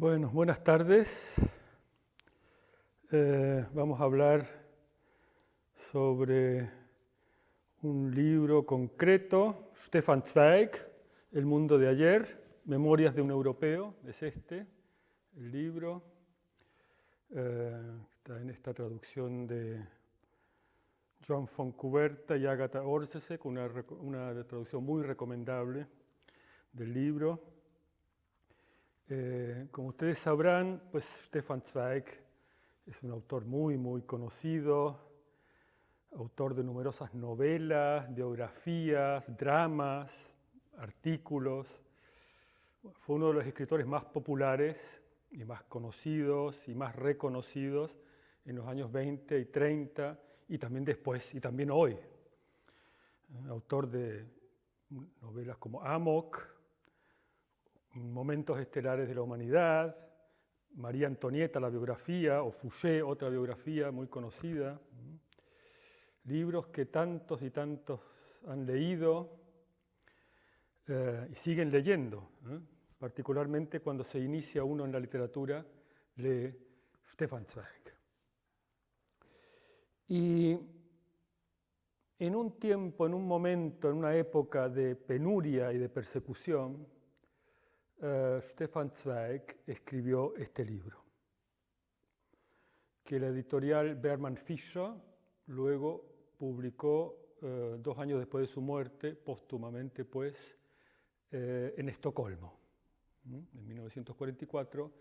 Bueno, buenas tardes. Vamos a hablar sobre un libro concreto, Stefan Zweig, El mundo de ayer, Memorias de un europeo, es este, el libro. Está en esta traducción de John Fontcuberta y Agatha Orzesek, una traducción muy recomendable del libro. Como ustedes sabrán, pues Stefan Zweig es un autor muy conocido, autor de numerosas novelas, biografías, dramas, artículos. Fue uno de los escritores más populares y más conocidos y más reconocidos en los años 20 y 30 y también después y también hoy. Autor de novelas como Amok, Momentos estelares de la humanidad, María Antonieta, la biografía, o Fouché, otra biografía muy conocida. Libros que tantos y tantos han leído y siguen leyendo. Particularmente cuando se inicia uno en la literatura, lee Stefan Zweig. Y en un tiempo, en un momento, en una época de penuria y de persecución, Stefan Zweig escribió este libro, que la editorial Berman Fischer luego publicó 2 años después de su muerte, póstumamente pues, en Estocolmo. En 1944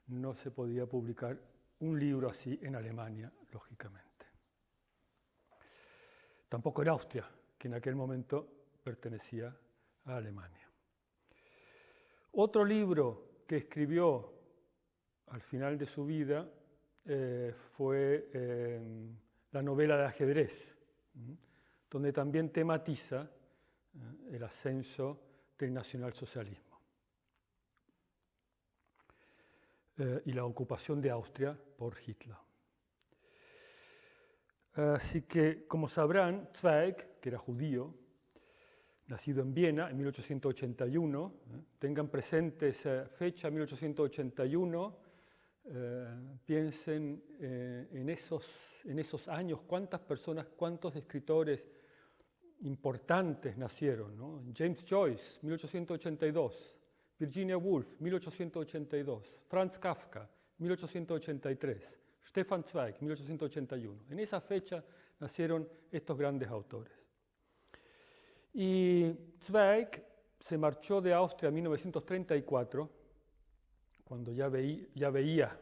no se podía publicar un libro así en Alemania, lógicamente. Tampoco en Austria, que en aquel momento pertenecía a Alemania. Otro libro que escribió al final de su vida fue la novela de ajedrez, donde también tematiza el ascenso del nacionalsocialismo y la ocupación de Austria por Hitler. Así que, como sabrán, Zweig, que era judío, nacido en Viena en 1881, tengan presente esa fecha, 1881, piensen en esos años, cuántas personas, cuántos escritores importantes nacieron, ¿no? James Joyce, 1882, Virginia Woolf, 1882, Franz Kafka, 1883, Stefan Zweig, 1881. En esa fecha nacieron estos grandes autores. Y Zweig se marchó de Austria en 1934, cuando ya veía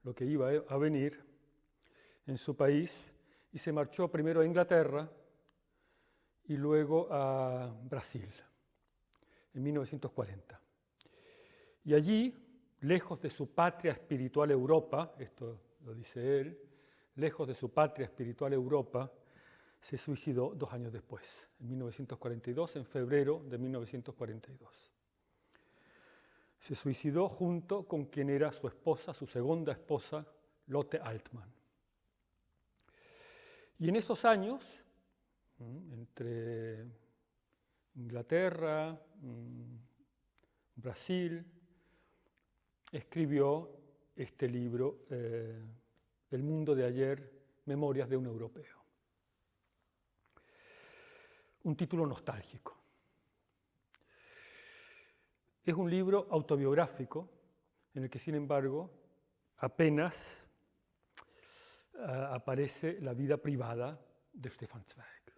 lo que iba a venir en su país, y se marchó primero a Inglaterra y luego a Brasil, en 1940. Y allí, lejos de su patria espiritual Europa, esto lo dice él, lejos de su patria espiritual Europa, se suicidó 2 años después, en 1942, en febrero de 1942. Se suicidó junto con quien era su esposa, su segunda esposa, Lotte Altmann. Y en esos años, entre Inglaterra, Brasil, escribió este libro, El mundo de ayer, Memorias de un europeo. Un título nostálgico. Es un libro autobiográfico en el que, sin embargo, apenas aparece la vida privada de Stefan Zweig.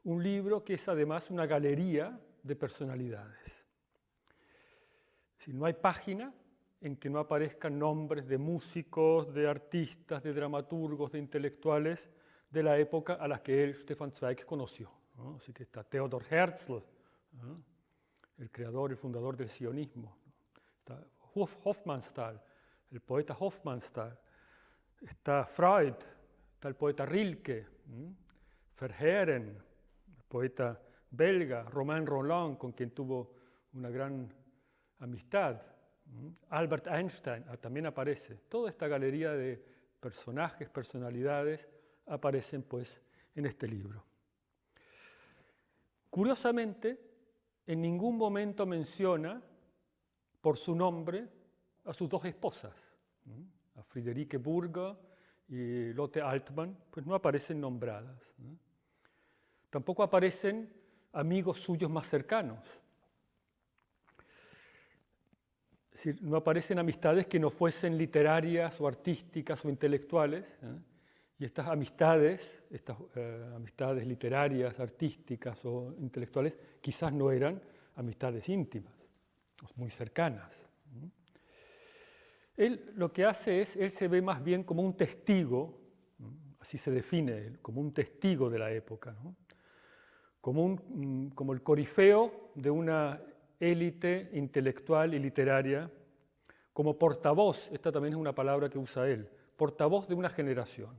Un libro que es además una galería de personalidades. No hay página en que no aparezcan nombres de músicos, de artistas, de dramaturgos, de intelectuales de la época a la que él, Stefan Zweig, conoció, ¿no? Así que está Theodor Herzl, ¿no? El creador y fundador del sionismo. Está Hofmannsthal, el poeta Hofmannsthal. Está Freud, está el poeta Rilke, Verhaeren, el poeta belga, Romain Rolland, con quien tuvo una gran amistad. Albert Einstein también aparece. Toda esta galería de personajes, personalidades, aparecen pues en este libro. Curiosamente, en ningún momento menciona por su nombre a sus dos esposas, a Friederike Burger y Lotte Altmann, pues no aparecen nombradas. Tampoco aparecen amigos suyos más cercanos. Es decir, no aparecen amistades que no fuesen literarias o artísticas o intelectuales, y estas amistades literarias, artísticas o intelectuales, quizás no eran amistades íntimas, muy cercanas. Él lo que hace es, él se ve más bien como un testigo, así se define él, como un testigo de la época, ¿no? Como el corifeo de una élite intelectual y literaria, como portavoz, esta también es una palabra que usa él, portavoz de una generación.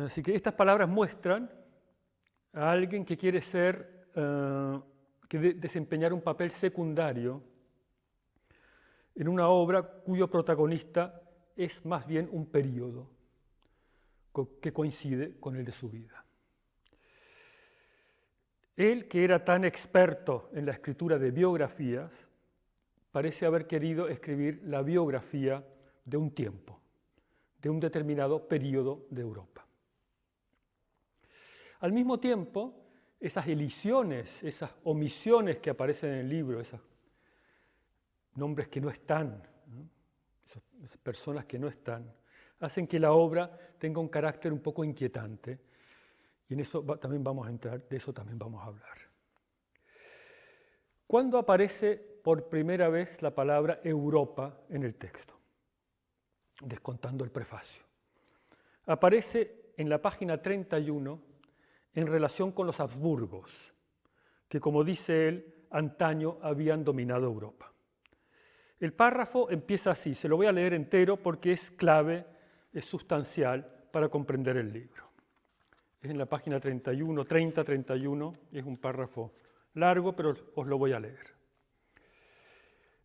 Así que estas palabras muestran a alguien que quiere desempeñar un papel secundario en una obra cuyo protagonista es más bien un período que coincide con el de su vida. Él, que era tan experto en la escritura de biografías, parece haber querido escribir la biografía de un tiempo, de un determinado período de Europa. Al mismo tiempo, esas elisiones, esas omisiones que aparecen en el libro, esos nombres que no están, ¿no? Esas personas que no están, hacen que la obra tenga un carácter un poco inquietante. Y en eso también vamos a entrar, de eso también vamos a hablar. ¿Cuándo aparece por primera vez la palabra Europa en el texto? Descontando el prefacio. Aparece en la página 31 en relación con los Habsburgos, que, como dice él, antaño habían dominado Europa. El párrafo empieza así, se lo voy a leer entero porque es clave, es sustancial para comprender el libro. Es en la página 31, 30-31, es un párrafo largo, pero os lo voy a leer.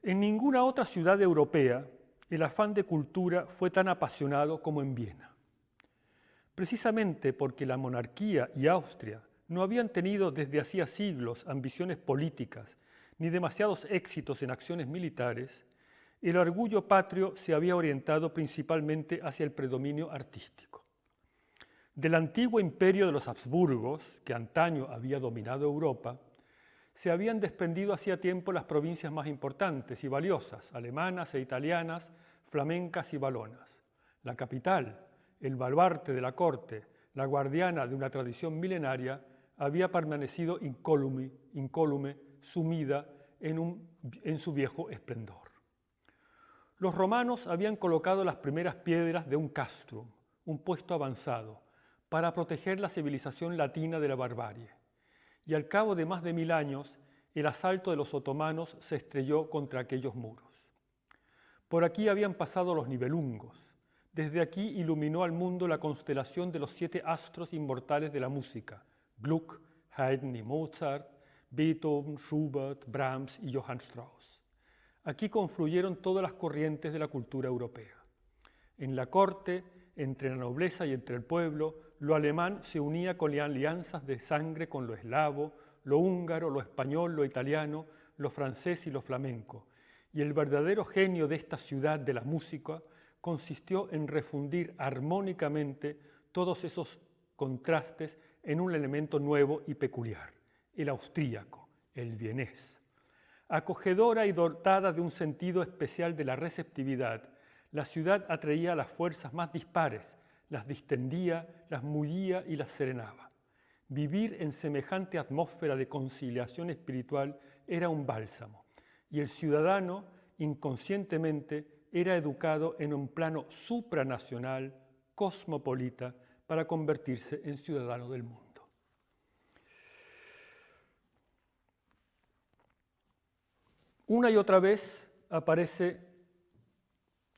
En ninguna otra ciudad europea el afán de cultura fue tan apasionado como en Viena. Precisamente porque la monarquía y Austria no habían tenido desde hacía siglos ambiciones políticas ni demasiados éxitos en acciones militares, el orgullo patrio se había orientado principalmente hacia el predominio artístico. Del antiguo imperio de los Habsburgos, que antaño había dominado Europa, se habían desprendido hacía tiempo las provincias más importantes y valiosas, alemanas e italianas, flamencas y valonas. La capital, el baluarte de la corte, la guardiana de una tradición milenaria, había permanecido incólume, sumida en su viejo esplendor. Los romanos habían colocado las primeras piedras de un castrum, un puesto avanzado, para proteger la civilización latina de la barbarie. Y al cabo de más de 1000 años, el asalto de los otomanos se estrelló contra aquellos muros. Por aquí habían pasado los nibelungos. Desde aquí iluminó al mundo la constelación de los 7 astros inmortales de la música: Gluck, Haydn y Mozart, Beethoven, Schubert, Brahms y Johann Strauss. Aquí confluyeron todas las corrientes de la cultura europea. En la corte, entre la nobleza y entre el pueblo, lo alemán se unía con alianzas de sangre con lo eslavo, lo húngaro, lo español, lo italiano, lo francés y lo flamenco. Y el verdadero genio de esta ciudad de la música consistió en refundir armónicamente todos esos contrastes en un elemento nuevo y peculiar, el austríaco, el vienés. Acogedora y dotada de un sentido especial de la receptividad, la ciudad atraía a las fuerzas más dispares, las distendía, las mullía y las serenaba. Vivir en semejante atmósfera de conciliación espiritual era un bálsamo, y el ciudadano, inconscientemente, era educado en un plano supranacional, cosmopolita, para convertirse en ciudadano del mundo. Una y otra vez aparecen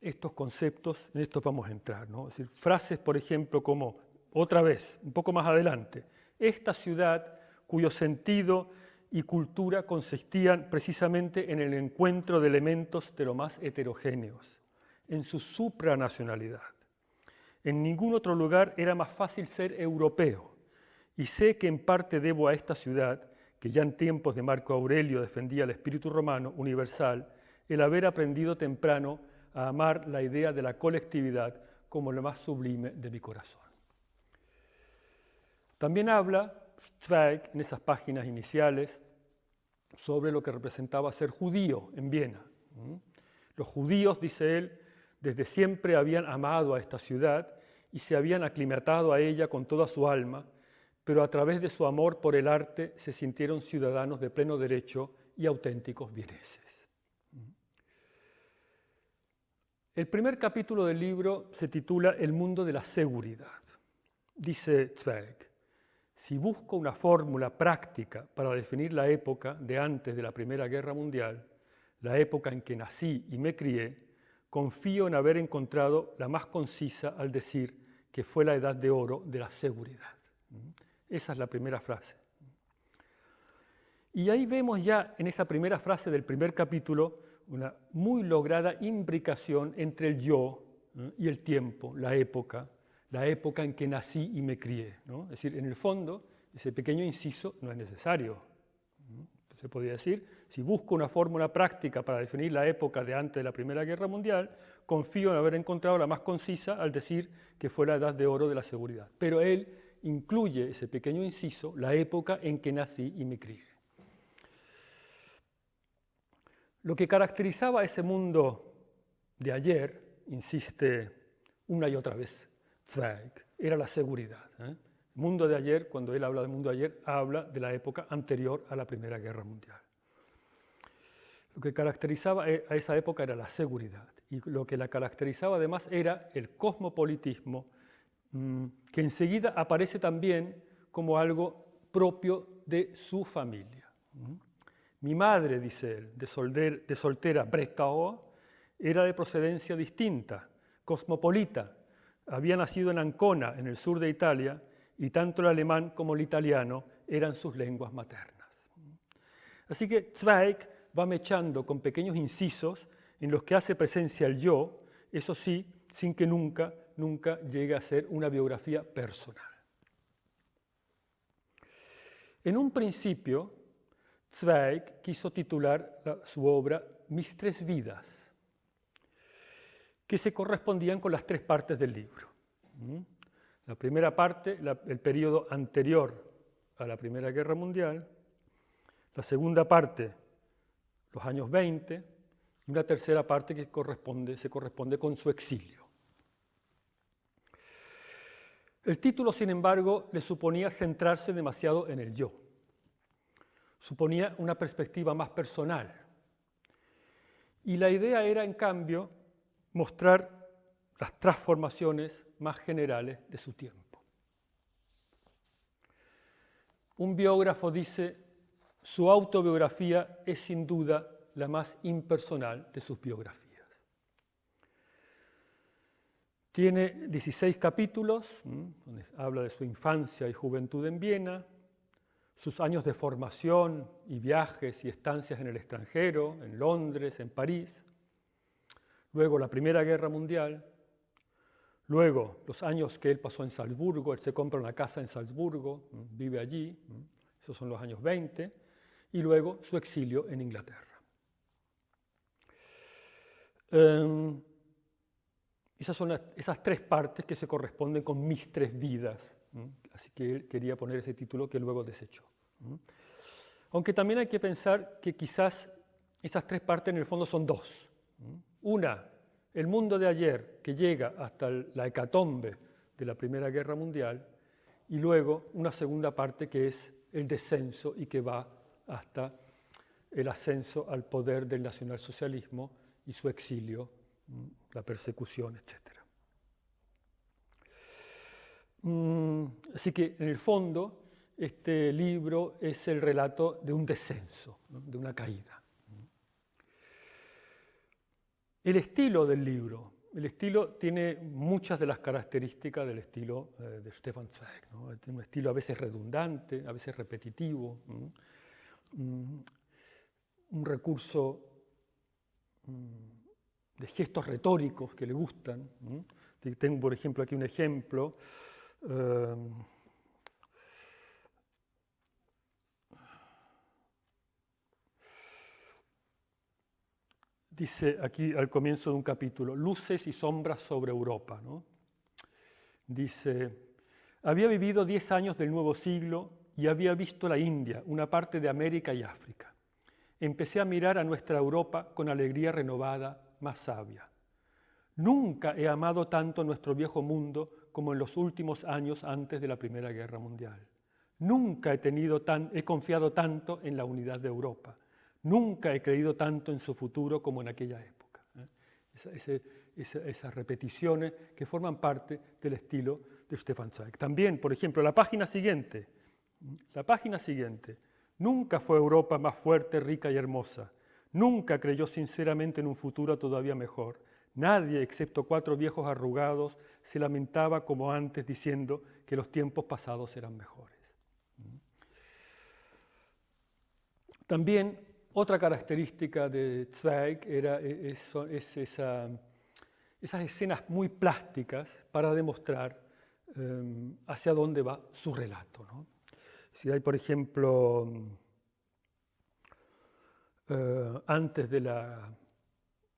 estos conceptos, en estos vamos a entrar, ¿no? Es decir, frases, por ejemplo, como, otra vez, un poco más adelante, esta ciudad cuyo sentido y cultura consistían precisamente en el encuentro de elementos de lo más heterogéneos, en su supranacionalidad. En ningún otro lugar era más fácil ser europeo, y sé que en parte debo a esta ciudad que ya en tiempos de Marco Aurelio defendía el espíritu romano universal, el haber aprendido temprano a amar la idea de la colectividad como lo más sublime de mi corazón. También habla Zweig en esas páginas iniciales sobre lo que representaba ser judío en Viena. Los judíos, dice él, desde siempre habían amado a esta ciudad y se habían aclimatado a ella con toda su alma, pero a través de su amor por el arte se sintieron ciudadanos de pleno derecho y auténticos vieneses. El primer capítulo del libro se titula El mundo de la seguridad. Dice Zweig: si busco una fórmula práctica para definir la época de antes de la Primera Guerra Mundial, la época en que nací y me crié, confío en haber encontrado la más concisa al decir que fue la edad de oro de la seguridad. Esa es la primera frase. Y ahí vemos ya en esa primera frase del primer capítulo una muy lograda imbricación entre el yo y el tiempo, la época en que nací y me crié, ¿no? Es decir, en el fondo, ese pequeño inciso no es necesario. Se podría decir, si busco una fórmula práctica para definir la época de antes de la Primera Guerra Mundial, confío en haber encontrado la más concisa al decir que fue la edad de oro de la seguridad. Pero él incluye ese pequeño inciso, la época en que nací y me crié. Lo que caracterizaba ese mundo de ayer, insiste una y otra vez Zweig, era la seguridad. El mundo de ayer, cuando él habla del mundo de ayer, habla de la época anterior a la Primera Guerra Mundial. Lo que caracterizaba a esa época era la seguridad, y lo que la caracterizaba además era el cosmopolitismo, que enseguida aparece también como algo propio de su familia. Mi madre, dice él, de soltera Bretauer, era de procedencia distinta, cosmopolita. Había nacido en Ancona, en el sur de Italia, y tanto el alemán como el italiano eran sus lenguas maternas. Así que Zweig va mechando con pequeños incisos en los que hace presencia el yo, eso sí, sin que nunca llegue a ser una biografía personal. En un principio, Zweig quiso titular su obra Mis tres vidas, que se correspondían con las tres partes del libro. La primera parte, el periodo anterior a la Primera Guerra Mundial, la segunda parte, los años 20, y una tercera parte que se corresponde con su exilio. El título, sin embargo, le suponía centrarse demasiado en el yo. Suponía una perspectiva más personal. Y la idea era, en cambio, mostrar las transformaciones más generales de su tiempo. Un biógrafo dice: su autobiografía es sin duda la más impersonal de sus biografías. Tiene 16 capítulos, donde habla de su infancia y juventud en Viena, sus años de formación y viajes y estancias en el extranjero, en Londres, en París, luego la Primera Guerra Mundial, luego los años que él pasó en Salzburgo, él se compra una casa en Salzburgo, vive allí, esos son los años 20, y luego su exilio en Inglaterra. Esas son esas tres partes que se corresponden con mis tres vidas, así que él quería poner ese título que luego desechó. Aunque también hay que pensar que quizás esas tres partes en el fondo son dos. Una, el mundo de ayer, que llega hasta la hecatombe de la Primera Guerra Mundial, y luego una segunda parte que es el descenso y que va hasta el ascenso al poder del nacionalsocialismo y su exilio, la persecución, etc. Así que, en el fondo, este libro es el relato de un descenso, ¿no? De una caída. El estilo del libro. El estilo tiene muchas de las características del estilo de Stefan Zweig, ¿no? Tiene un estilo a veces redundante, a veces repetitivo, un recurso de gestos retóricos que le gustan. Tengo, por ejemplo, aquí un ejemplo. dice aquí al comienzo de un capítulo, luces y sombras sobre Europa, ¿no? Dice, había vivido 10 años del nuevo siglo y había visto la India, una parte de América y África. Empecé a mirar a nuestra Europa con alegría renovada, más sabia. Nunca he amado tanto nuestro viejo mundo como en los últimos años antes de la Primera Guerra Mundial. Nunca he confiado tanto en la unidad de Europa. Nunca he creído tanto en su futuro como en aquella época. Esas repeticiones que forman parte del estilo de Stefan Zweig. También, por ejemplo, la página siguiente. Nunca fue Europa más fuerte, rica y hermosa. Nunca creyó sinceramente en un futuro todavía mejor. Nadie, excepto 4 viejos arrugados, se lamentaba como antes diciendo que los tiempos pasados eran mejores. También otra característica de Zweig es esas escenas muy plásticas para demostrar hacia dónde va su relato, ¿no? Si hay, por ejemplo, antes de la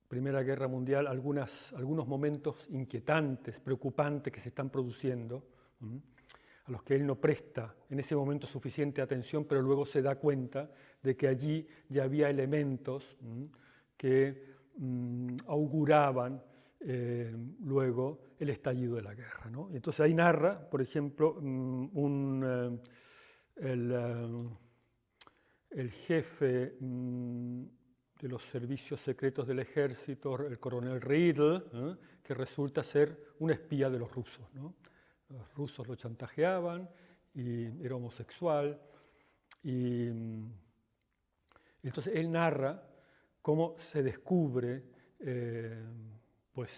Primera Guerra Mundial, algunos momentos inquietantes, preocupantes que se están produciendo, a los que él no presta en ese momento suficiente atención, pero luego se da cuenta de que allí ya había elementos que auguraban luego el estallido de la guerra, ¿no? Entonces ahí narra, por ejemplo, el jefe de los servicios secretos del ejército, el coronel Riedl, que resulta ser un espía de los rusos, ¿no? Los rusos lo chantajeaban y era homosexual. Y entonces él narra cómo se descubre pues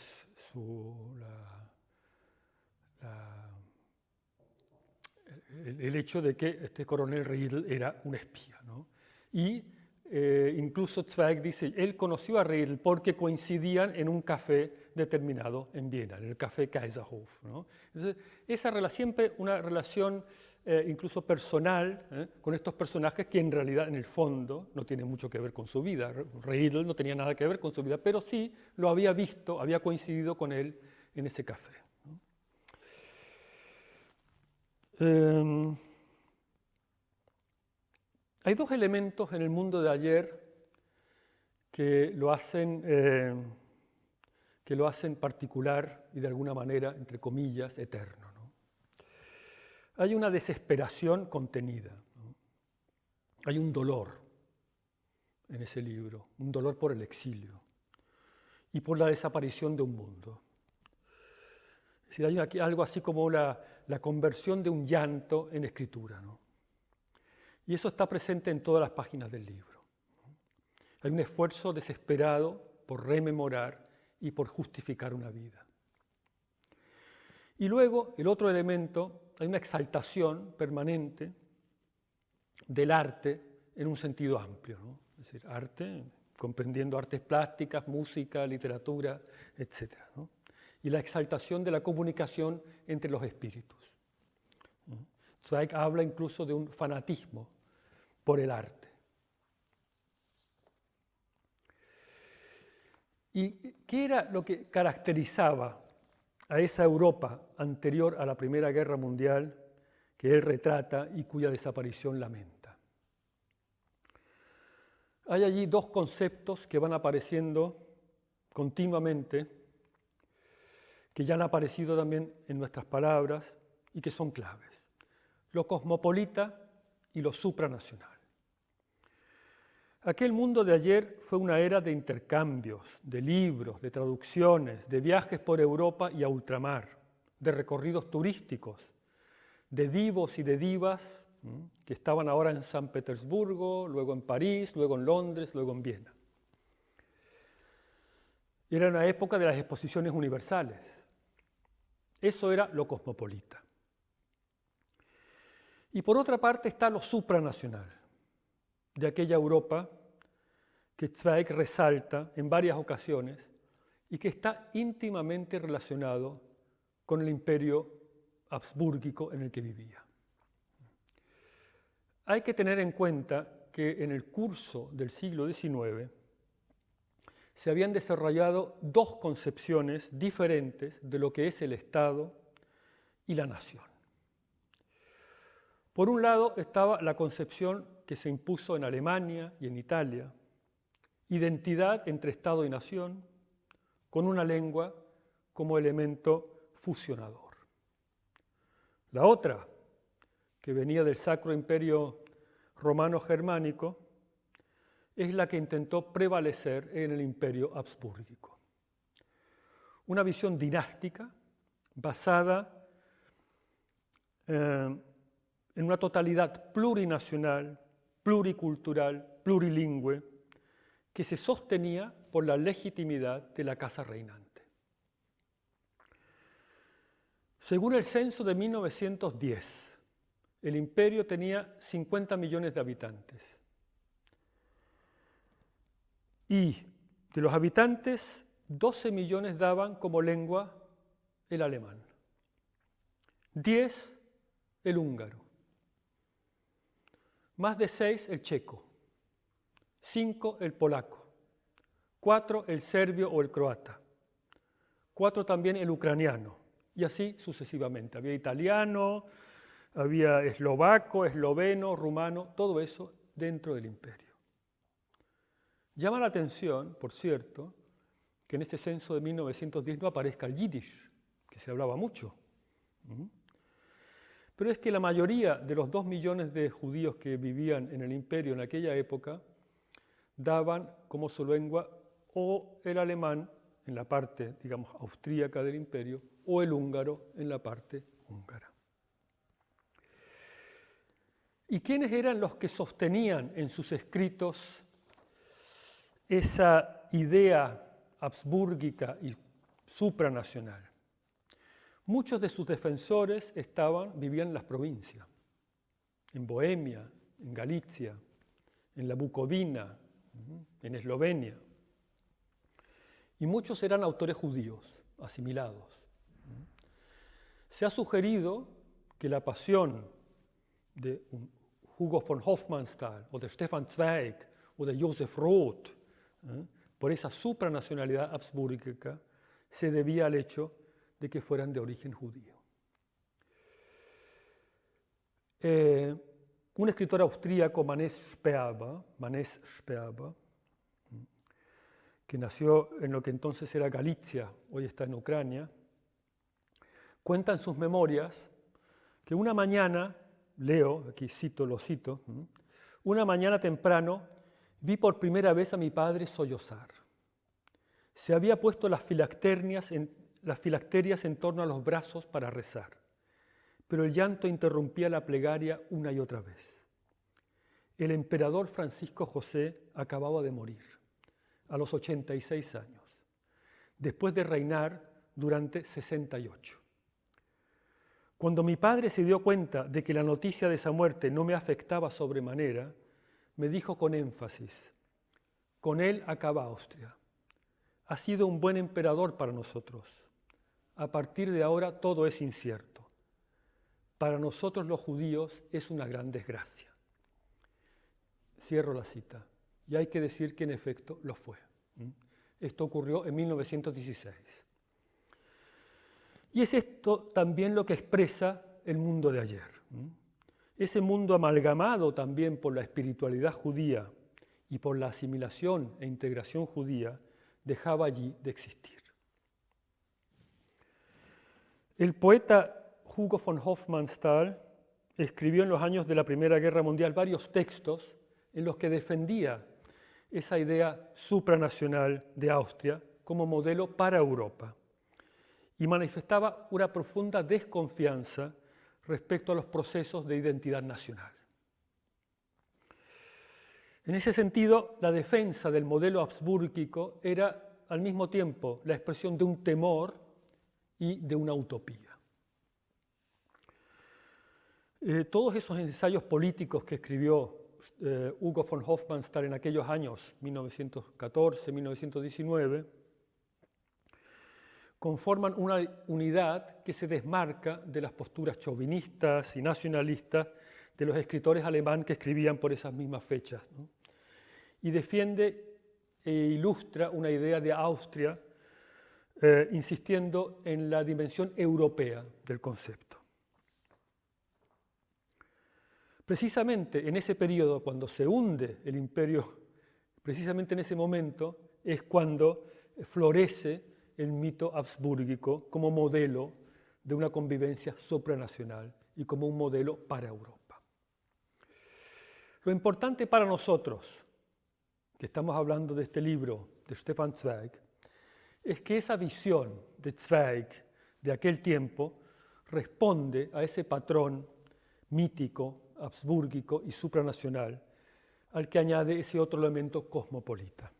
el hecho de que este coronel Riedl era un espía, ¿no? Y incluso Zweig dice, él conoció a Riedl porque coincidían en un café determinado en Viena, en el café Kaiserhof, ¿no? Entonces, siempre una relación incluso personal con estos personajes que en realidad en el fondo no tienen mucho que ver con su vida. Riedl no tenía nada que ver con su vida, pero sí lo había visto, había coincidido con él en ese café, ¿no? Hay 2 elementos en el mundo de ayer que lo hacen particular y de alguna manera, entre comillas, eterno, ¿no? Hay una desesperación contenida, ¿no? Hay un dolor en ese libro, un dolor por el exilio y por la desaparición de un mundo. Es decir, hay aquí algo así como la conversión de un llanto en escritura, ¿no? Y eso está presente en todas las páginas del libro. Hay un esfuerzo desesperado por rememorar y por justificar una vida. Y luego, el otro elemento, hay una exaltación permanente del arte en un sentido amplio, ¿no? Es decir, arte, comprendiendo artes plásticas, música, literatura, etc., ¿no? Y la exaltación de la comunicación entre los espíritus. Zweig habla incluso de un fanatismo por el arte. ¿Y qué era lo que caracterizaba a esa Europa anterior a la Primera Guerra Mundial que él retrata y cuya desaparición lamenta? Hay allí 2 conceptos que van apareciendo continuamente, que ya han aparecido también en nuestras palabras y que son claves: lo cosmopolita y lo supranacional. Aquel mundo de ayer fue una era de intercambios, de libros, de traducciones, de viajes por Europa y a ultramar, de recorridos turísticos, de divos y de divas que estaban ahora en San Petersburgo, luego en París, luego en Londres, luego en Viena. Era una época de las exposiciones universales. Eso era lo cosmopolita. Y por otra parte está lo supranacional, de aquella Europa que Zweig resalta en varias ocasiones y que está íntimamente relacionado con el imperio habsbúrgico en el que vivía. Hay que tener en cuenta que en el curso del siglo XIX se habían desarrollado dos concepciones diferentes de lo que es el Estado y la nación. Por un lado estaba la concepción que se impuso en Alemania y en Italia, identidad entre Estado y nación, con una lengua como elemento fusionador. La otra, que venía del Sacro Imperio Romano Germánico, es la que intentó prevalecer en el Imperio Habsbúrgico. Una visión dinástica basada en una totalidad plurinacional, pluricultural, plurilingüe, que se sostenía por la legitimidad de la casa reinante. Según el censo de 1910, el imperio tenía 50 millones de habitantes. Y de los habitantes, 12 millones daban como lengua el alemán, 10 el húngaro, más de 6 el checo, 5 el polaco, 4 el serbio o el croata, 4 también el ucraniano, y así sucesivamente. Había italiano, había eslovaco, esloveno, rumano, todo eso dentro del imperio. Llama la atención, por cierto, que en ese censo de 1910 no aparezca el yiddish, que se hablaba mucho. Pero es que la mayoría de los 2 millones de judíos que vivían en el imperio en aquella época daban como su lengua o el alemán en la parte, digamos, austríaca del imperio, o el húngaro en la parte húngara. ¿Y quiénes eran los que sostenían en sus escritos esa idea habsbúrgica y supranacional? Muchos de sus defensores vivían en las provincias, en Bohemia, en Galicia, en la Bucovina, en Eslovenia. Y muchos eran autores judíos, asimilados. Se ha sugerido que la pasión de Hugo von Hofmannsthal o de Stefan Zweig o de Joseph Roth por esa supranacionalidad habsbúrgica se debía al hecho de que fueran de origen judío. Un escritor austríaco, Manes Speaba, que nació en lo que entonces era Galicia, hoy está en Ucrania, cuenta en sus memorias que una mañana, aquí lo cito, una mañana temprano vi por primera vez a mi padre sollozar. Se había puesto las filacterias en torno a los brazos para rezar, pero el llanto interrumpía la plegaria una y otra vez. El emperador Francisco José acababa de morir, a los 86 años, después de reinar durante 68. Cuando mi padre se dio cuenta de que la noticia de esa muerte no me afectaba sobremanera, me dijo con énfasis: con él acaba Austria. Ha sido un buen emperador para nosotros. A partir de ahora todo es incierto. Para nosotros los judíos es una gran desgracia. Cierro la cita. Y hay que decir que en efecto lo fue. Esto ocurrió en 1916. Y es esto también lo que expresa el mundo de ayer. Ese mundo amalgamado también por la espiritualidad judía y por la asimilación e integración judía, dejaba allí de existir. El poeta Hugo von Hofmannsthal escribió en los años de la Primera Guerra Mundial varios textos en los que defendía esa idea supranacional de Austria como modelo para Europa y manifestaba una profunda desconfianza respecto a los procesos de identidad nacional. En ese sentido, la defensa del modelo habsbúrgico era al mismo tiempo la expresión de un temor y de una utopía. Todos esos ensayos políticos que escribió Hugo von Hofmannsthal en aquellos años, 1914, 1919, conforman una unidad que se desmarca de las posturas chauvinistas y nacionalistas de los escritores alemanes que escribían por esas mismas fechas, ¿no? Y defiende e ilustra una idea de Austria, insistiendo en la dimensión europea del concepto. Precisamente en ese periodo, cuando se hunde el imperio, precisamente en ese momento es cuando florece el mito habsbúrgico como modelo de una convivencia supranacional y como un modelo para Europa. Lo importante para nosotros, que estamos hablando de este libro de Stefan Zweig, es que esa visión de Zweig de aquel tiempo responde a ese patrón mítico, habsbúrgico y supranacional, al que añade ese otro elemento cosmopolita.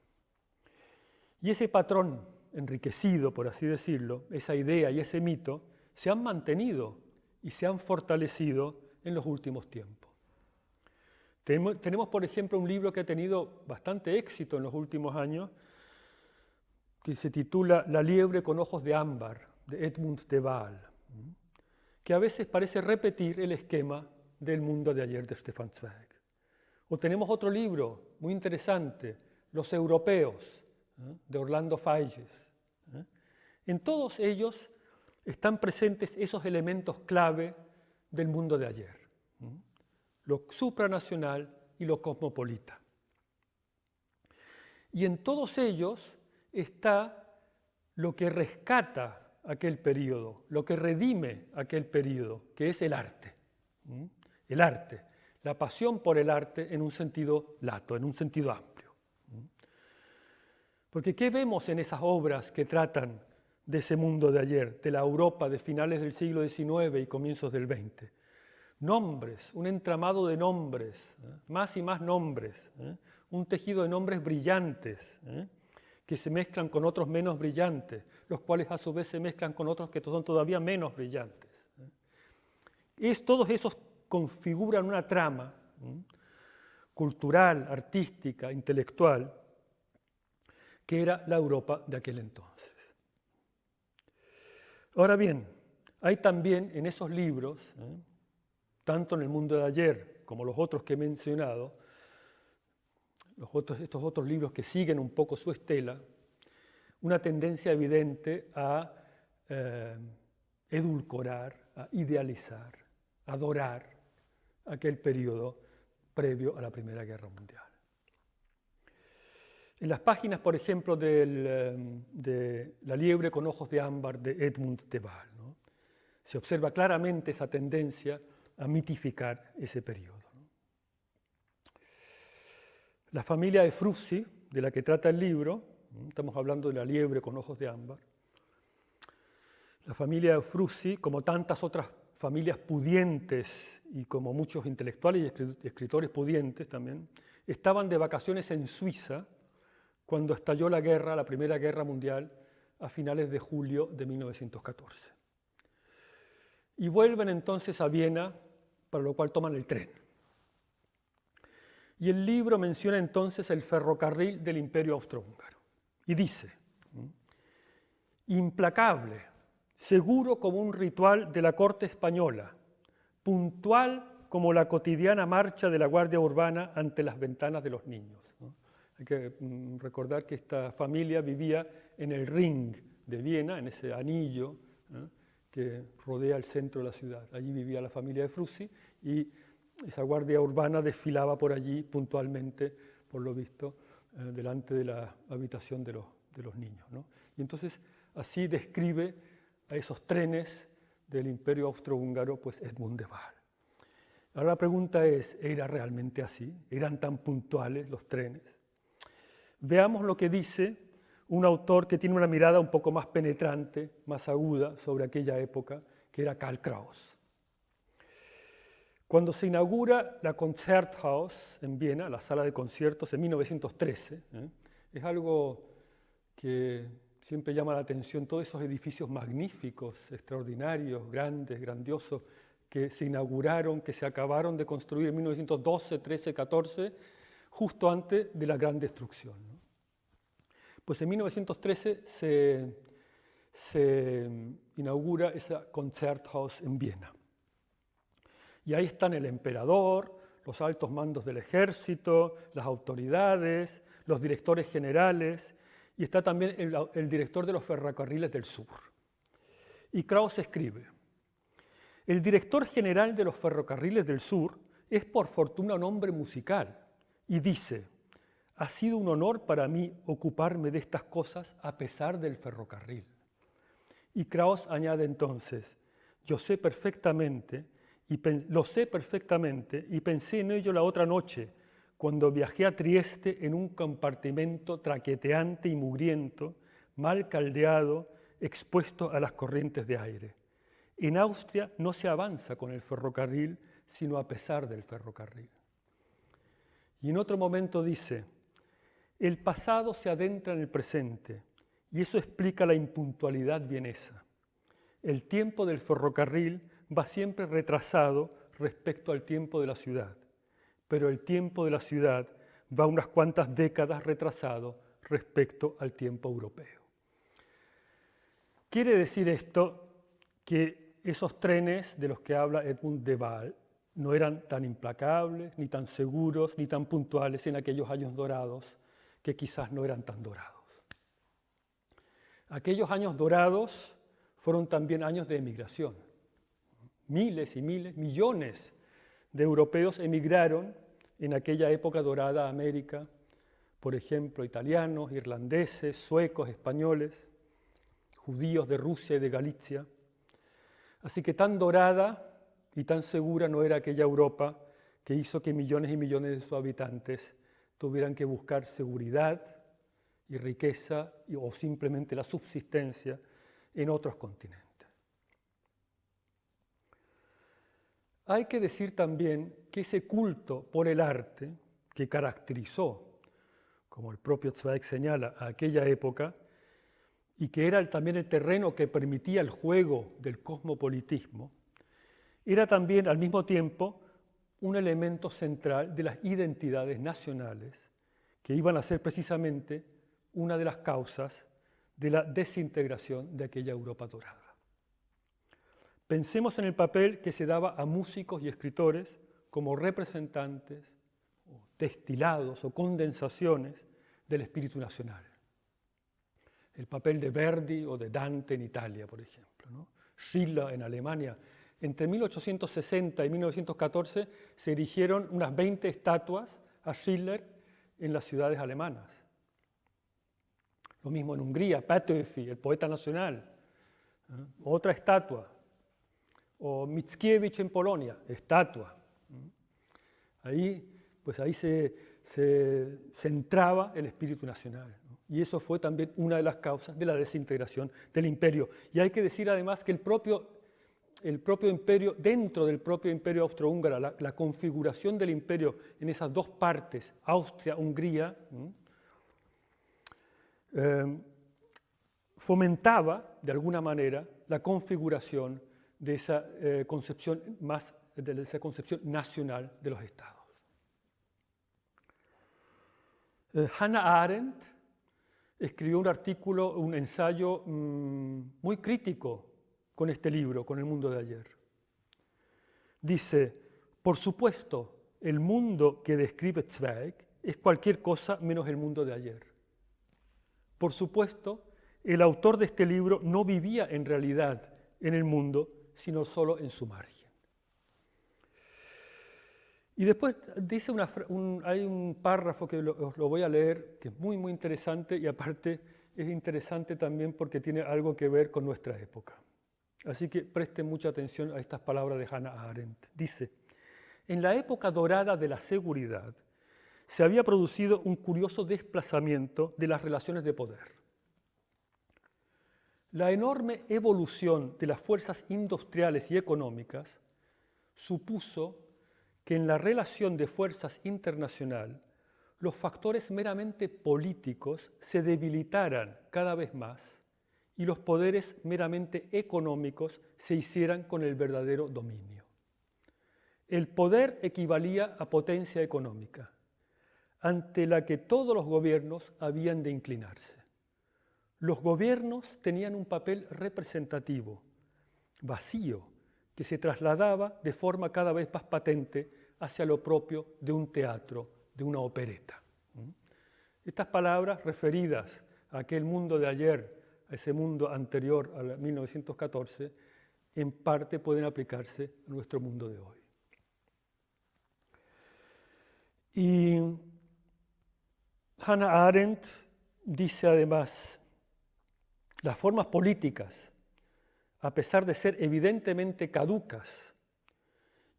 Y ese patrón enriquecido, por así decirlo, esa idea y ese mito, se han mantenido y se han fortalecido en los últimos tiempos. Tenemos, por ejemplo, un libro que ha tenido bastante éxito en los últimos años, que se titula La liebre con ojos de ámbar, de Edmund de Waal, que a veces parece repetir el esquema del mundo de ayer de Stefan Zweig. O tenemos otro libro muy interesante, Los europeos, de Orlando Fages. En todos ellos están presentes esos elementos clave del mundo de ayer, lo supranacional y lo cosmopolita. Y en todos ellos está lo que rescata aquel periodo, lo que redime aquel periodo, que es el arte. El arte, la pasión por el arte en un sentido lato, en un sentido amplio. Porque ¿qué vemos en esas obras que tratan de ese mundo de ayer, de la Europa de finales del siglo XIX y comienzos del XX? Nombres, un entramado de nombres, más y más nombres, un tejido de nombres brillantes, que se mezclan con otros menos brillantes, los cuales a su vez se mezclan con otros que son todavía menos brillantes. Todos esos configuran una trama cultural, artística, intelectual, que era la Europa de aquel entonces. Ahora bien, hay también en esos libros, tanto en el mundo de ayer como los otros que he mencionado, estos otros libros que siguen un poco su estela, una tendencia evidente a edulcorar, a idealizar, a adorar aquel periodo previo a la Primera Guerra Mundial. En las páginas, por ejemplo, de La liebre con ojos de ámbar de Edmund de Waal, se observa claramente esa tendencia a mitificar ese periodo. La familia de Frusci, de la que trata el libro, estamos hablando de La liebre con ojos de ámbar, la familia de Frusci, como tantas otras familias pudientes y como muchos intelectuales y escritores pudientes también, estaban de vacaciones en Suiza cuando estalló la Primera Guerra Mundial, a finales de julio de 1914. Y vuelven entonces a Viena, para lo cual toman el tren. Y el libro menciona entonces el ferrocarril del Imperio Austrohúngaro. Y dice, implacable, seguro como un ritual de la corte española, puntual como la cotidiana marcha de la Guardia Urbana ante las ventanas de los niños. Hay que recordar que esta familia vivía en el Ring de Viena, en ese anillo que rodea el centro de la ciudad. Allí vivía la familia de Frusci y esa guardia urbana desfilaba por allí puntualmente, por lo visto, delante de la habitación de los niños, Y entonces así describe a esos trenes del Imperio Austrohúngaro, pues Edmund de Waal. Ahora la pregunta es, ¿era realmente así? ¿Eran tan puntuales los trenes? Veamos lo que dice un autor que tiene una mirada un poco más penetrante, más aguda sobre aquella época, que era Karl Kraus. Cuando se inaugura la Konzerthaus en Viena, la sala de conciertos, en 1913, es algo que siempre llama la atención, todos esos edificios magníficos, extraordinarios, grandes, grandiosos, que se inauguraron, que se acabaron de construir en 1912, 13, 14, justo antes de la gran destrucción. Pues en 1913 se inaugura esa Konzerthaus en Viena. Y ahí están el emperador, los altos mandos del ejército, las autoridades, los directores generales, y está también el director de los ferrocarriles del sur. Y Krauss escribe: el director general de los ferrocarriles del sur es por fortuna un hombre musical, y dice: ha sido un honor para mí ocuparme de estas cosas a pesar del ferrocarril. Y Krauss añade entonces: lo sé perfectamente y pensé en ello la otra noche cuando viajé a Trieste en un compartimento traqueteante y mugriento, mal caldeado, expuesto a las corrientes de aire. En Austria no se avanza con el ferrocarril, sino a pesar del ferrocarril. Y en otro momento dice: el pasado se adentra en el presente, y eso explica la impuntualidad vienesa. El tiempo del ferrocarril va siempre retrasado respecto al tiempo de la ciudad, pero el tiempo de la ciudad va unas cuantas décadas retrasado respecto al tiempo europeo. Quiere decir esto que esos trenes de los que habla Edmund de Waal no eran tan implacables, ni tan seguros, ni tan puntuales en aquellos años dorados, que quizás no eran tan dorados. Aquellos años dorados fueron también años de emigración. Miles y miles, millones de europeos emigraron en aquella época dorada a América, por ejemplo, italianos, irlandeses, suecos, españoles, judíos de Rusia y de Galicia. Así que tan dorada y tan segura no era aquella Europa que hizo que millones y millones de sus habitantes tuvieran que buscar seguridad y riqueza o simplemente la subsistencia en otros continentes. Hay que decir también que ese culto por el arte que caracterizó, como el propio Zweig señala, a aquella época, y que era también el terreno que permitía el juego del cosmopolitismo, era también al mismo tiempo un elemento central de las identidades nacionales que iban a ser precisamente una de las causas de la desintegración de aquella Europa dorada. Pensemos en el papel que se daba a músicos y escritores como representantes, o destilados o condensaciones del espíritu nacional. El papel de Verdi o de Dante en Italia, por ejemplo, ¿no? Schiller en Alemania. Entre 1860 y 1914 se erigieron unas 20 estatuas a Schiller en las ciudades alemanas. Lo mismo en Hungría, Petőfi, el poeta nacional, otra estatua. O Mickiewicz en Polonia, estatua. Ahí se centraba el espíritu nacional, ¿no? Y eso fue también una de las causas de la desintegración del imperio. Y hay que decir además que el propio imperio, dentro del propio imperio austrohúngaro, la configuración del imperio en esas dos partes, Austria-Hungría, fomentaba de alguna manera la configuración de esa concepción nacional de los estados. Hannah Arendt escribió un artículo, un ensayo muy crítico con este libro, con El mundo de ayer. Dice: por supuesto, el mundo que describe Zweig es cualquier cosa menos el mundo de ayer. Por supuesto, el autor de este libro no vivía en realidad en el mundo, sino solo en su margen. Y después dice hay un párrafo que os lo voy a leer, que es muy, muy interesante, y aparte es interesante también porque tiene algo que ver con nuestra época. Así que presten mucha atención a estas palabras de Hannah Arendt. Dice: en la época dorada de la seguridad se había producido un curioso desplazamiento de las relaciones de poder. La enorme evolución de las fuerzas industriales y económicas supuso que en la relación de fuerzas internacional los factores meramente políticos se debilitaran cada vez más y los poderes meramente económicos se hicieran con el verdadero dominio. El poder equivalía a potencia económica, ante la que todos los gobiernos habían de inclinarse. Los gobiernos tenían un papel representativo, vacío, que se trasladaba de forma cada vez más patente hacia lo propio de un teatro, de una opereta. Estas palabras referidas a aquel mundo de ayer, a ese mundo anterior a 1914, en parte pueden aplicarse a nuestro mundo de hoy. Y Hannah Arendt dice además, las formas políticas, a pesar de ser evidentemente caducas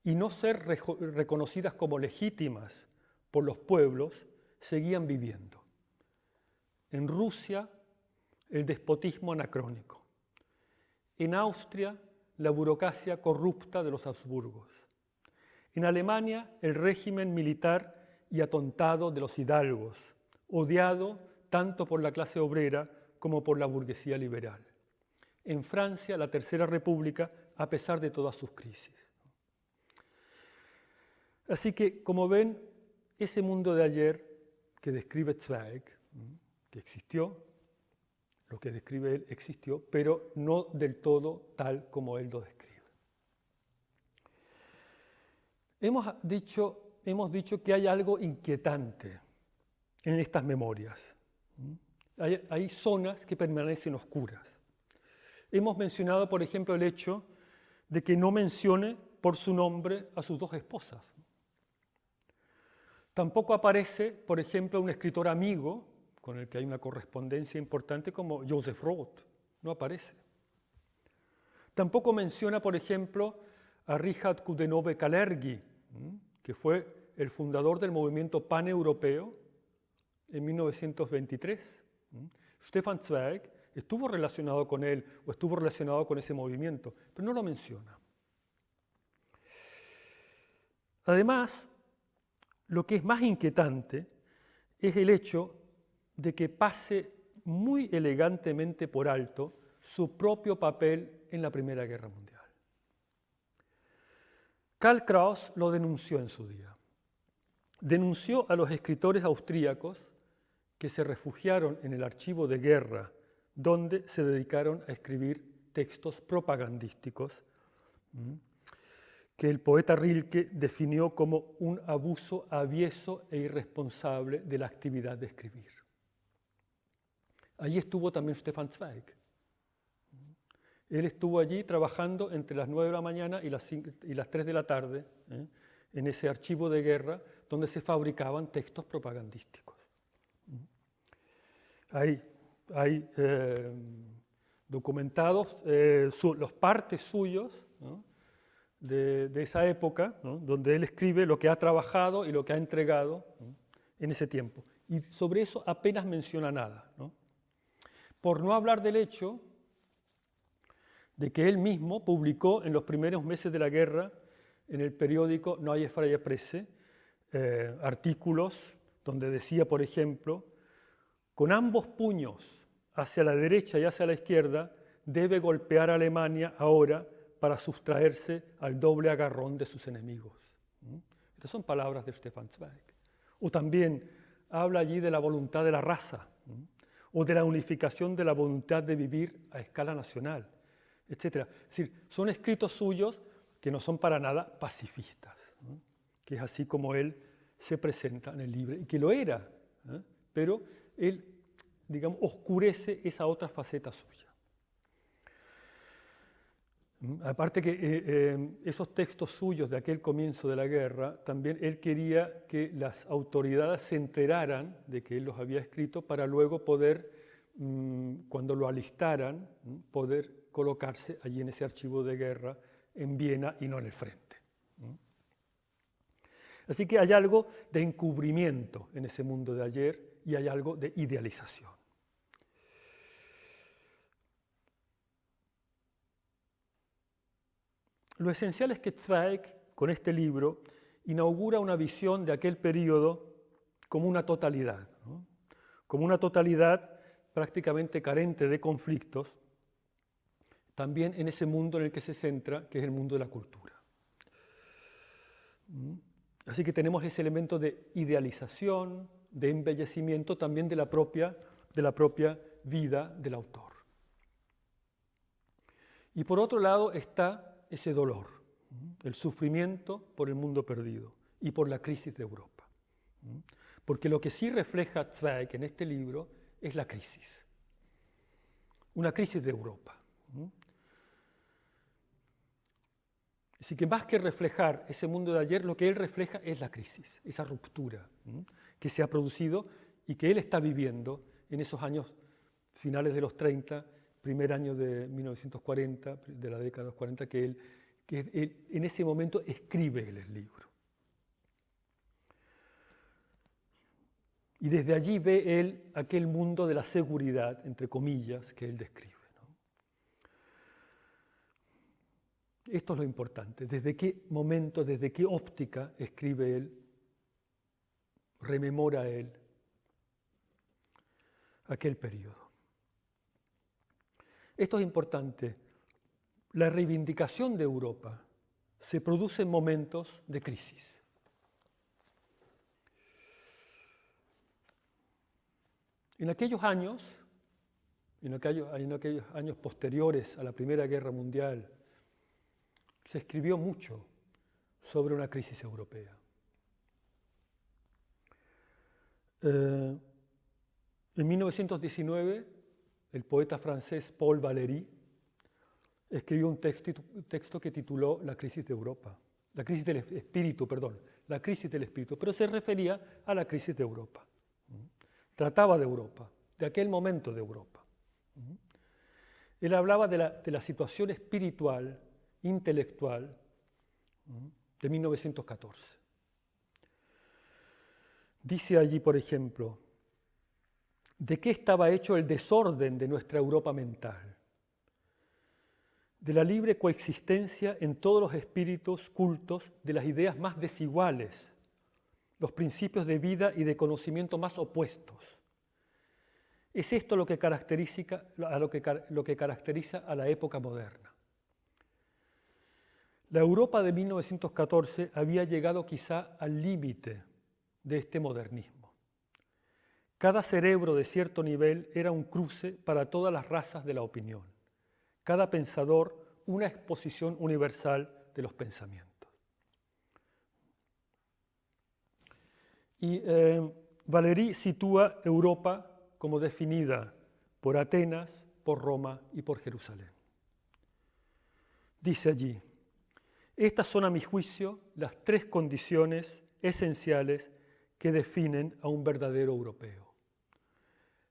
y no ser reconocidas como legítimas por los pueblos, seguían viviendo. En Rusia, el despotismo anacrónico. En Austria, la burocracia corrupta de los Habsburgos. En Alemania, el régimen militar y atontado de los hidalgos, odiado tanto por la clase obrera como por la burguesía liberal. En Francia, la Tercera República, a pesar de todas sus crisis. Así que, como ven, ese mundo de ayer que describe Zweig, que existió, lo que describe él existió, pero no del todo tal como él lo describe. Hemos dicho que hay algo inquietante en estas memorias. Hay zonas que permanecen oscuras. Hemos mencionado, por ejemplo, el hecho de que no mencione por su nombre a sus dos esposas. Tampoco aparece, por ejemplo, un escritor amigo con el que hay una correspondencia importante como Joseph Roth. No aparece. Tampoco menciona, por ejemplo, a Richard Coudenhove-Kalergi, que fue el fundador del movimiento paneuropeo en 1923. Stefan Zweig estuvo relacionado con él o estuvo relacionado con ese movimiento, pero no lo menciona. Además, lo que es más inquietante es el hecho de que pase muy elegantemente por alto su propio papel en la Primera Guerra Mundial. Karl Kraus lo denunció en su día. Denunció a los escritores austríacos que se refugiaron en el archivo de guerra, donde se dedicaron a escribir textos propagandísticos, que el poeta Rilke definió como un abuso avieso e irresponsable de la actividad de escribir. Allí estuvo también Stefan Zweig. Él estuvo allí trabajando entre las 9 de la mañana y las 3 de la tarde, en ese archivo de guerra donde se fabricaban textos propagandísticos. Hay documentados los partes suyos, ¿no?, de esa época, ¿no?, donde él escribe lo que ha trabajado y lo que ha entregado, ¿no?, en ese tiempo. Y sobre eso apenas menciona nada, ¿no? Por no hablar del hecho de que él mismo publicó en los primeros meses de la guerra en el periódico Neue Freie Presse artículos donde decía, por ejemplo, con ambos puños hacia la derecha y hacia la izquierda debe golpear a Alemania ahora para sustraerse al doble agarrón de sus enemigos. Estas son palabras de Stefan Zweig. O también habla allí de la voluntad de la raza, o de la unificación de la voluntad de vivir a escala nacional, etc. Es decir, son escritos suyos que no son para nada pacifistas, ¿no?, que es así como él se presenta en el libro, y que lo era, pero él, digamos, oscurece esa otra faceta suya. Aparte que esos textos suyos de aquel comienzo de la guerra, también él quería que las autoridades se enteraran de que él los había escrito para luego poder, cuando lo alistaran, poder colocarse allí en ese archivo de guerra en Viena y no en el frente. Así que hay algo de encubrimiento en ese mundo de ayer y hay algo de idealización. Lo esencial es que Zweig, con este libro, inaugura una visión de aquel periodo como una totalidad, ¿no?, como una totalidad prácticamente carente de conflictos, también en ese mundo en el que se centra, que es el mundo de la cultura. Así que tenemos ese elemento de idealización, de embellecimiento también de la propia vida del autor. Y por otro lado está ese dolor, el sufrimiento por el mundo perdido. y por la crisis de Europa. Porque lo que sí refleja Zweig en este libro es la crisis. Una crisis de Europa. Así que más que reflejar ese mundo de ayer, lo que él refleja es la crisis, esa ruptura que se ha producido y que él está viviendo en esos años finales de los 30, primer año de 1940, de la década de los 40, que él en ese momento escribe el libro. Y desde allí ve él aquel mundo de la seguridad, entre comillas, que él describe. Esto es lo importante. ¿Desde qué momento, desde qué óptica escribe él, rememora él aquel periodo? Esto es importante. La reivindicación de Europa se produce en momentos de crisis. En aquellos años posteriores a la Primera Guerra Mundial, se escribió mucho sobre una crisis europea. En 1919, el poeta francés Paul Valéry escribió un texto que tituló La crisis de Europa, la crisis del espíritu, pero se refería a la crisis de Europa. Trataba de Europa, de aquel momento de Europa. Él hablaba de la situación espiritual, intelectual de 1914. Dice allí, por ejemplo, ¿de qué estaba hecho el desorden de nuestra Europa mental? De la libre coexistencia en todos los espíritus cultos de las ideas más desiguales, los principios de vida y de conocimiento más opuestos. Es esto lo que caracteriza a la época moderna. La Europa de 1914 había llegado quizá al límite de este modernismo. Cada cerebro de cierto nivel era un cruce para todas las razas de la opinión. Cada pensador una exposición universal de los pensamientos. Y Valéry sitúa Europa como definida por Atenas, por Roma y por Jerusalén. Dice allí: estas son, a mi juicio, las tres condiciones esenciales que definen a un verdadero europeo.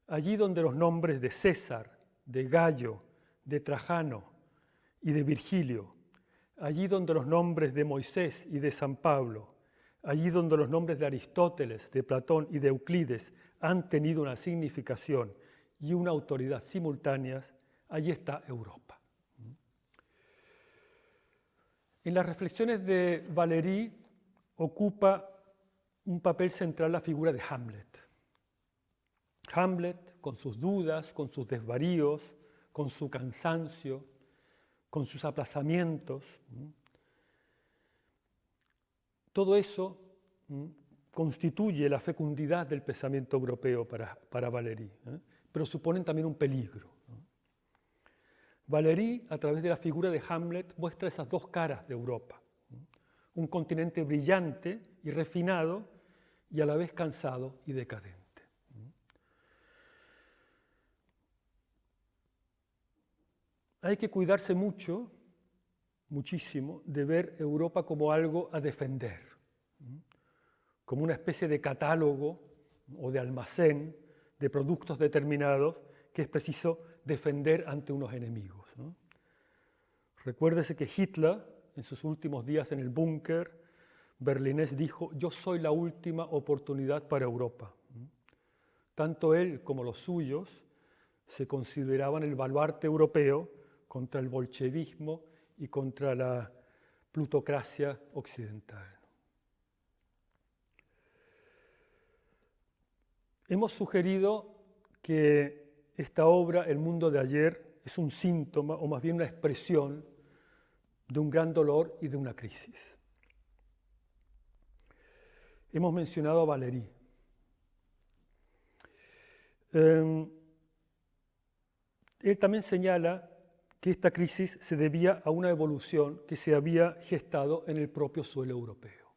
Allí donde los nombres de César, de Gallo, de Trajano y de Virgilio, allí donde los nombres de Moisés y de San Pablo, allí donde los nombres de Aristóteles, de Platón y de Euclides han tenido una significación y una autoridad simultáneas, allí está Europa. En las reflexiones de Valéry ocupa un papel central la figura de Hamlet. Hamlet, con sus dudas, con sus desvaríos, con su cansancio, con sus aplazamientos. Todo eso constituye la fecundidad del pensamiento europeo para Valéry, pero suponen también un peligro. Valéry, a través de la figura de Hamlet, muestra esas dos caras de Europa. Un continente brillante y refinado y a la vez cansado y decadente. Hay que cuidarse muchísimo, de ver Europa como algo a defender, como una especie de catálogo o de almacén de productos determinados que es preciso defender ante unos enemigos. Recuérdese que Hitler, en sus últimos días en el búnker berlinés, dijo: yo soy la última oportunidad para Europa. Tanto él como los suyos se consideraban el baluarte europeo contra el bolchevismo y contra la plutocracia occidental. Hemos sugerido que esta obra, El mundo de ayer, es un síntoma, o más bien una expresión, de un gran dolor y de una crisis. Hemos mencionado a Valéry. Él también señala que esta crisis se debía a una evolución que se había gestado en el propio suelo europeo.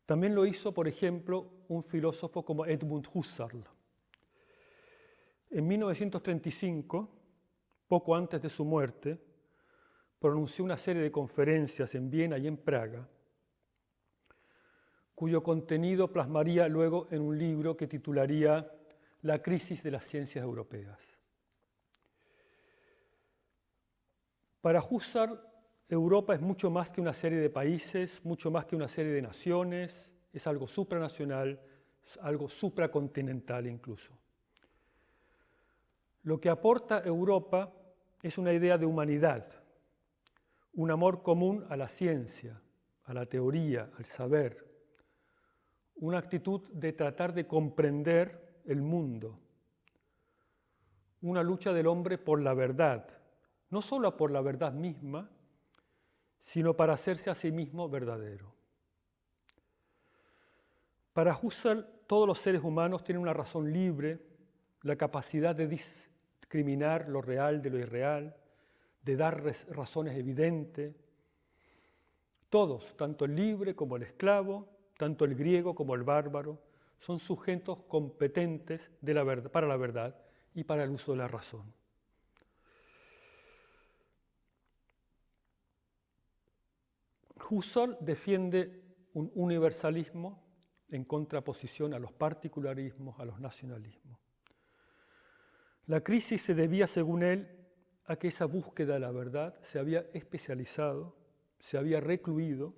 También lo hizo, por ejemplo, un filósofo como Edmund Husserl. En 1935, poco antes de su muerte, pronunció una serie de conferencias en Viena y en Praga, cuyo contenido plasmaría luego en un libro que titularía La crisis de las ciencias europeas. Para Husserl, Europa es mucho más que una serie de países, mucho más que una serie de naciones, es algo supranacional, algo supracontinental incluso. Lo que aporta Europa es una idea de humanidad, un amor común a la ciencia, a la teoría, al saber, una actitud de tratar de comprender el mundo, una lucha del hombre por la verdad, no solo por la verdad misma, sino para hacerse a sí mismo verdadero. Para Husserl, todos los seres humanos tienen una razón libre, la capacidad de discriminar lo real de lo irreal, de dar razones evidentes. Todos, tanto el libre como el esclavo, tanto el griego como el bárbaro, son sujetos competentes de la verdad, para la verdad y para el uso de la razón. Husserl defiende un universalismo en contraposición a los particularismos, a los nacionalismos. La crisis se debía, según él, a que esa búsqueda de la verdad se había especializado, se había recluido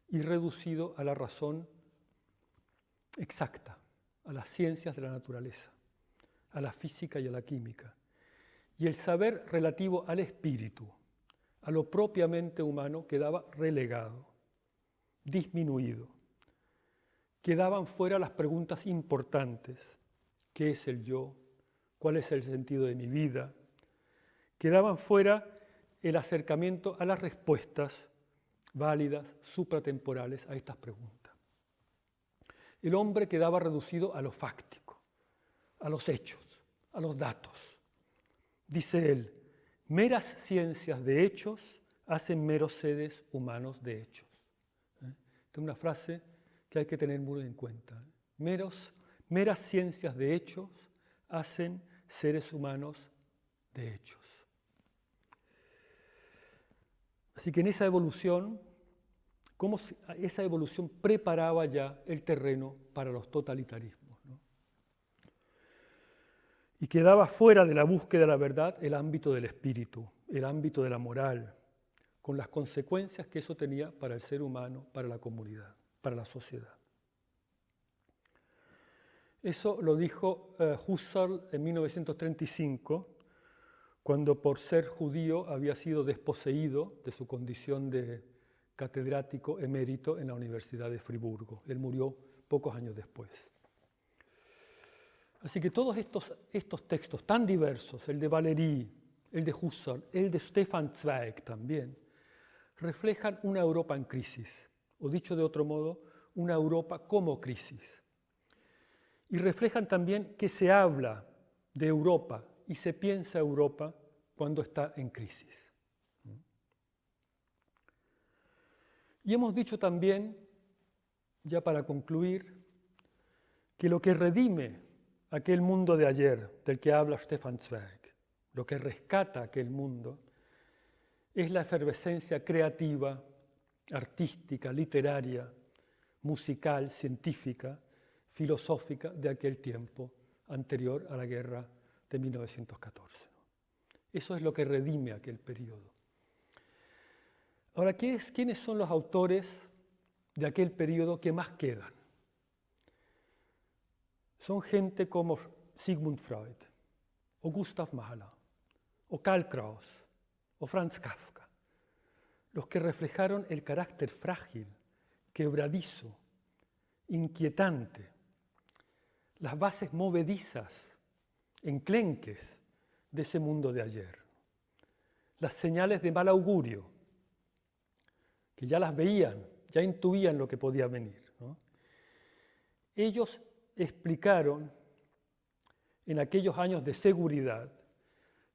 y reducido a la razón exacta, a las ciencias de la naturaleza, a la física y a la química. Y el saber relativo al espíritu, a lo propiamente humano, quedaba relegado, disminuido. Quedaban fuera las preguntas importantes: ¿qué es el yo? ¿Cuál es el sentido de mi vida? Quedaban fuera el acercamiento a las respuestas válidas, supratemporales a estas preguntas. El hombre quedaba reducido a lo fáctico, a los hechos, a los datos. Dice él, meras ciencias de hechos hacen meros seres humanos de hechos. Esta es una frase que hay que tener muy en cuenta. Meras ciencias de hechos hacen seres humanos de hechos. Así que en esa evolución, esa evolución preparaba ya el terreno para los totalitarismos, ¿no? Y quedaba fuera de la búsqueda de la verdad el ámbito del espíritu, el ámbito de la moral, con las consecuencias que eso tenía para el ser humano, para la comunidad, para la sociedad. Eso lo dijo Husserl en 1935, cuando por ser judío había sido desposeído de su condición de catedrático emérito en la Universidad de Friburgo. Él murió pocos años después. Así que todos estos textos tan diversos, el de Valéry, el de Husserl, el de Stefan Zweig también, reflejan una Europa en crisis, o dicho de otro modo, una Europa como crisis. Y reflejan también que se habla de Europa y se piensa Europa cuando está en crisis. Y hemos dicho también, ya para concluir, que lo que redime aquel mundo de ayer, del que habla Stefan Zweig, lo que rescata aquel mundo, es la efervescencia creativa, artística, literaria, musical, científica, filosófica de aquel tiempo anterior a la guerra de 1914. Eso es lo que redime aquel periodo. Ahora, ¿quiénes son los autores de aquel periodo que más quedan? Son gente como Sigmund Freud, o Gustav Mahler, o Karl Kraus, o Franz Kafka, los que reflejaron el carácter frágil, quebradizo, inquietante, las bases movedizas, enclenques de ese mundo de ayer, las señales de mal augurio, que ya las veían, ya intuían lo que podía venir, ¿no? Ellos explicaron en aquellos años de seguridad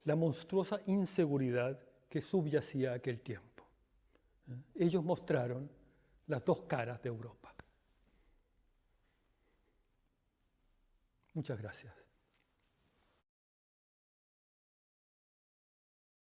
la monstruosa inseguridad que subyacía a aquel tiempo. Ellos mostraron las dos caras de Europa. Muchas gracias.